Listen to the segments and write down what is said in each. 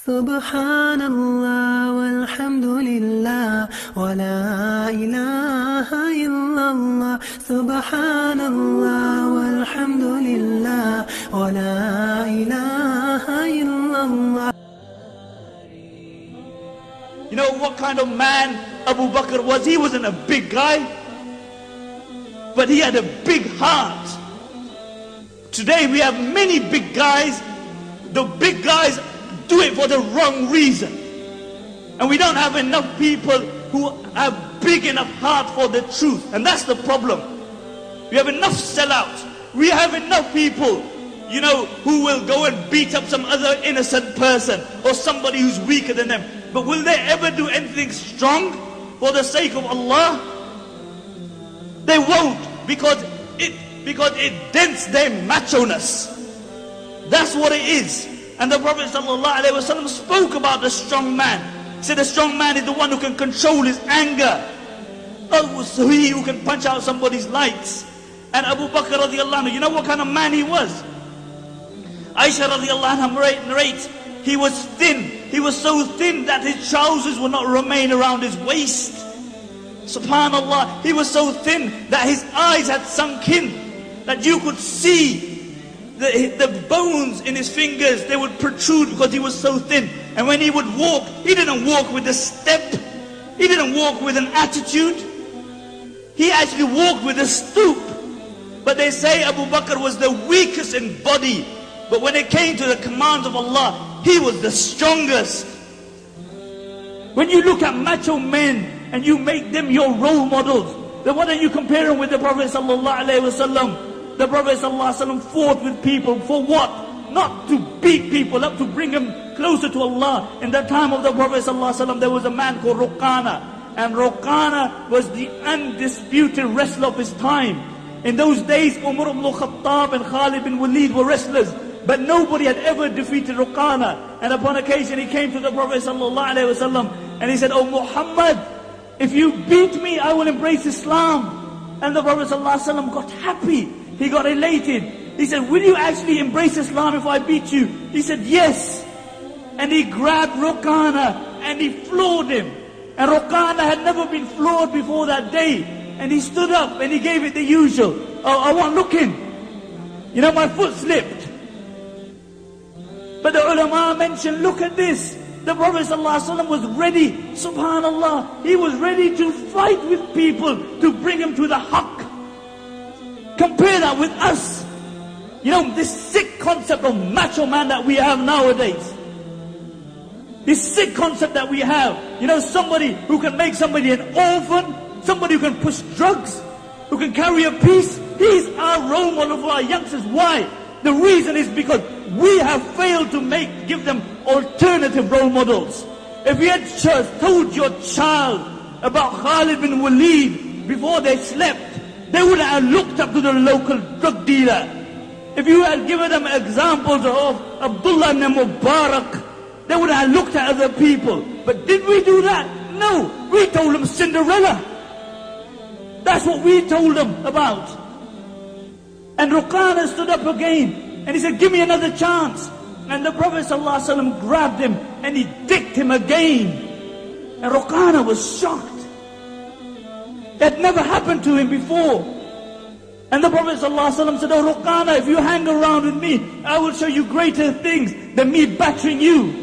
Subhanallah walhamdulillah wa la ilaha illallah. Subhanallah walhamdulillah wa la ilaha illallah. You know what kind of man Abu Bakr was? He wasn't a big guy, but he had a big heart. Today we have many big guys. The big guys do it for the wrong reason. And we don't have enough people who have big enough heart for the truth. And that's the problem. We have enough sellouts. We have enough people, you know, who will go and beat up some other innocent person or somebody who's weaker than them. But will they ever do anything strong for the sake of Allah? They won't, because it dents their macho-ness. That's what it is. And the Prophet ﷺ spoke about the strong man. He said the strong man is the one who can control his anger. So he who can punch out somebody's lights. And Abu Bakr radiallahu anhu, you know what kind of man he was? Aisha radiallahu anha narrates, he was thin. He was so thin that his trousers would not remain around his waist. Subhanallah, he was so thin that his eyes had sunk in, that you could see the bones in his fingers, they would protrude because he was so thin. And when he would walk, he didn't walk with a step. He didn't walk with an attitude. He actually walked with a stoop. But they say Abu Bakr was the weakest in body. But when it came to the commands of Allah, he was the strongest. When you look at macho men and you make them your role models, then why don't you compare them with the Prophet ﷺ? The Prophet ﷺ fought with people for what? Not to beat people, not to bring them closer to Allah. In the time of the Prophet ﷺ, there was a man called Ruqana. And Ruqana was the undisputed wrestler of his time. In those days, Umar ibn Khattab and Khalid bin Walid were wrestlers. But nobody had ever defeated Ruqana. And upon occasion, he came to the Prophet ﷺ and he said, "Oh Muhammad, if you beat me, I will embrace Islam." And the Prophet ﷺ got happy. He got elated. He said, "Will you actually embrace Islam if I beat you?" He said, "Yes." And he grabbed Ruqana and he floored him. And Ruqana had never been floored before that day. And he stood up and he gave it the usual. "Oh, I won't look in. You know, my foot slipped." But the ulama mentioned, look at this. The Prophet ﷺ was ready, subhanallah. He was ready to fight with people to bring him to the haqq. Compare that with us. You know, this sick concept of macho man that we have nowadays. This sick concept that we have. You know, somebody who can make somebody an orphan, somebody who can push drugs, who can carry a piece. He's our role model for our youngsters. Why? The reason is because we have failed to give them alternative role models. If you had just told your child about Khalid bin Walid before they slept, they would have looked up to the local drug dealer. If you had given them examples of Abdullah ibn Mubarak, they would have looked at other people. But did we do that? No. We told them Cinderella. That's what we told them about. And Ruqana stood up again and he said, "Give me another chance." And the Prophet ﷺ grabbed him and he dicked him again. And Ruqana was shocked. That never happened to him before. And the Prophet ﷺ said, "Oh Ruqana, if you hang around with me, I will show you greater things than me battering you."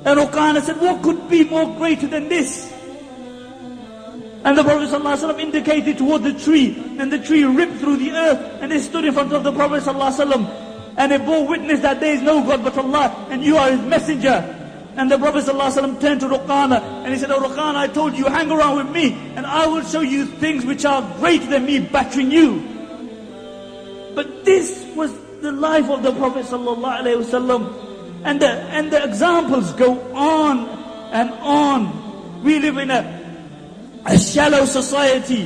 And Ruqana said, "What could be more greater than this?" And the Prophet ﷺ indicated toward the tree, and the tree ripped through the earth, and they stood in front of the Prophet ﷺ, and they bore witness that there is no God but Allah, and you are His messenger. And the Prophet ﷺ turned to Ruqana, and he said, "Oh Ruqana, I told you, hang around with me, and I will show you things which are greater than me battering you." But this was the life of the Prophet ﷺ, and the examples go on and on. We live in a shallow society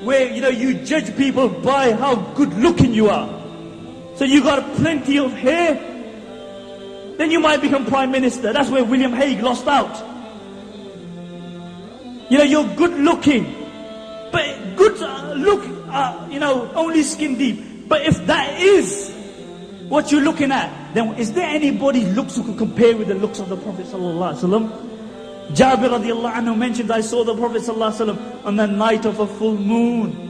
where, you know, you judge people by how good looking you are. So you got plenty of hair, then you might become Prime Minister. That's where William Hague lost out. You know, you're good looking, but good look, you know, only skin deep. But if that is what you're looking at, then is there anybody's looks who could compare with the looks of the Prophet sallallahu alaihi wasallam? Jabir radiallahu anhu mentions, I saw the Prophet sallallahu alaihi wasallam on the night of a full moon.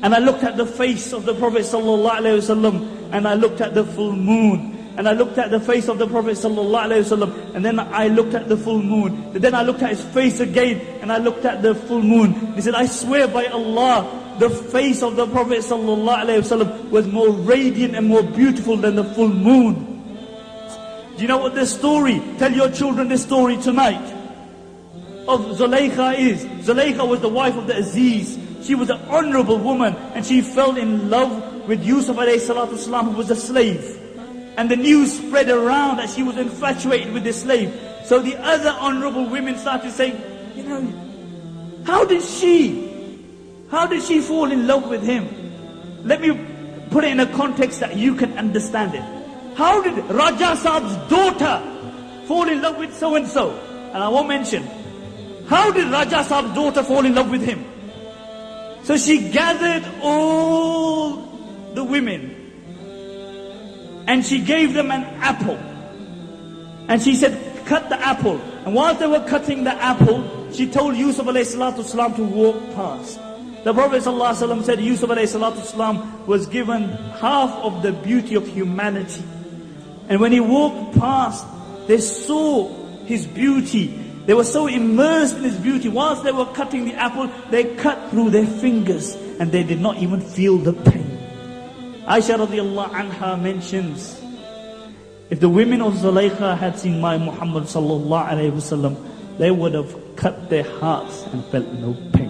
And I looked at the face of the Prophet sallallahu alaihi wasallam, and I looked at the full moon. And I looked at the face of the Prophet sallallahu alaihi wasallam, and then I looked at the full moon. And then I looked at his face again, and I looked at the full moon. He said, I swear by Allah, the face of the Prophet sallallahu alaihi wasallam was more radiant and more beautiful than the full moon. Do you know what this story, tell your children this story tonight, of Zulaykha is? Zulaykha was the wife of the Aziz. She was an honorable woman, and she fell in love with Yusuf alayhi salatu wasalam, who was a slave. And the news spread around that she was infatuated with this slave. So the other honorable women started saying, you know, how did she fall in love with him? Let me put it in a context that you can understand it. How did Raja Saab's daughter fall in love with so-and-so? And I won't mention. How did Raja Saab's daughter fall in love with him? So she gathered all the women, and she gave them an apple. And she said, cut the apple. And while they were cutting the apple, she told Yusuf alayhi salatu wasalam to walk past. The Prophet sallallahu alaihi wasallam said Yusuf alayhi salatu wasalam was given half of the beauty of humanity. And when he walked past, they saw his beauty. They were so immersed in his beauty. Whilst they were cutting the apple, they cut through their fingers, and they did not even feel the pain. Aisha radiallahu anha mentions, if the women of Zulaykha had seen my Muhammad sallallahu alayhi wasallam, they would have cut their hearts and felt no pain.